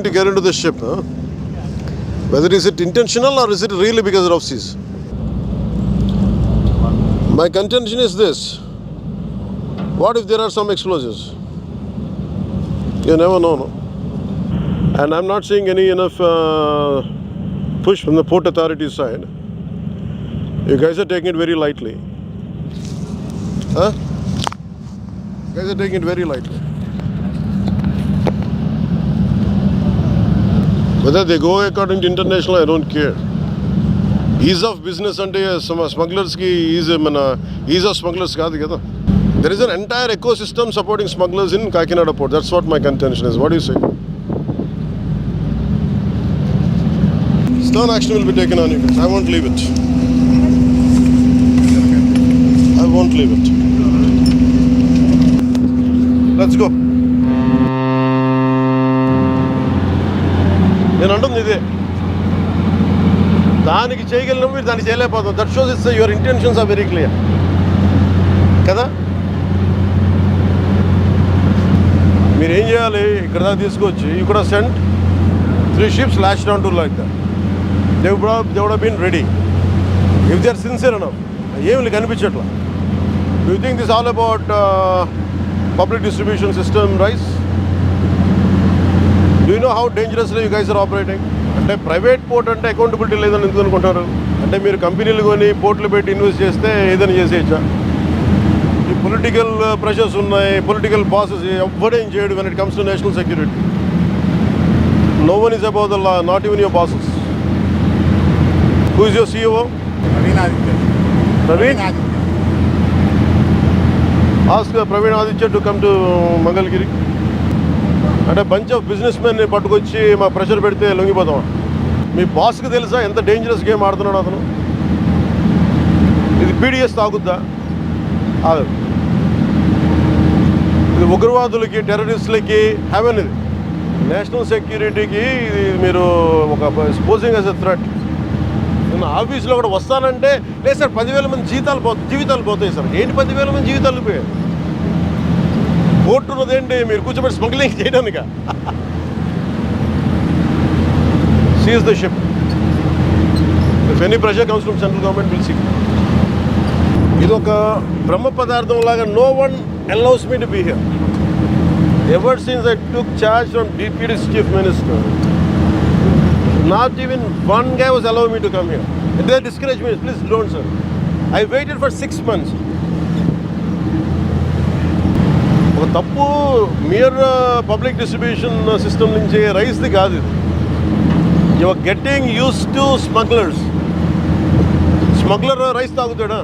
To get into the ship, huh? Whether is it intentional or is it really because of seas? My contention is this: what if there are some explosives? You never know, no? And I'm not seeing any enough push from the port authority side. You guys are taking it very lightly, huh? You guys are taking it very lightly. Whether they go according to international, I don't care. Ease of business ante smugglers ki ease of smugglers kaadu kada. There is an entire ecosystem supporting smugglers in Kakinada port. That's what my contention is. What do you say? Stern action will be taken on you guys. I won't leave it. I won't leave it. Let's go. నేను అంటుంది ఇదే, దానికి చేయగలిగినప్పుడు మీరు దాన్ని చేయలేకపోతాం. That shows its your intentions are very clear కదా. మీరు ఏం చేయాలి, ఇక్కడ దాకా తీసుకొచ్చి you could have sent 3 ships lashed onto like that. They would have been ready if they are sincere enough. ఏమి కనిపించట్లా. Do you think this is all about public distribution system rice? Do you know how dangerously you guys are operating? అంటే private port అంటే accountability లేదని ఎందుకు అనుకుంటారు? అంటే మీరు కంపెనీలు కొని పోర్ట్లు పెట్టి ఇన్వెస్ట్ చేస్తే ఏదైనా చేసేయచ్చా? ఈ పొలిటికల్ ప్రెషర్స్ ఉన్నాయి, పొలిటికల్ బాసెస్ ఎవ్వడేం చేయడు when it comes to national security. No one is above the law, not even your bosses. Who is your CEO? Praveen? Ask Praveen Aditya to come to Mangalgiri. అంటే bunch of business మెన్ని పట్టుకొచ్చి మా pressure పెడితే లొంగిపోతాం. మీ బాస్కి తెలుసా ఎంత dangerous game ఆడుతున్నాడు అతను? ఇది పీడిఎస్ తాగుద్దా? ఇది ఉగ్రవాదులకి, టెర్రరిస్టులకి హెవెన్. ఇది నేషనల్ సెక్యూరిటీకి ఇది మీరు ఒక స్పోజింగ్ యాజ్ ఎ థ్రెట్. నేను ఆఫీస్లో కూడా వస్తానంటే లేదు సార్ 10,000 మంది జీవితాలు పోతాయి సార్. ఏంటి 10,000 మంది జీవితాలు పోయాయి? పోర్టు ఉన్నదేంటి మీరు కూర్చోబెట్టి స్మగ్లింగ్ చేయడానిక? Seize the ship. If any pressure comes from central government will see. ఇది ఒక బ్రహ్మ పదార్థం లాగా. No one allows me to be here. Ever since I took charge from deputy chief minister, not even one guy was allowing me to come here. They discouraged me. Please don't, sir. I waited for 6 months. ఒక తప్పు mere public distribution system నుంచి రైస్ది కాదు ఇది. You are getting use to smugglers. Smuggler rice తాగుతాడా?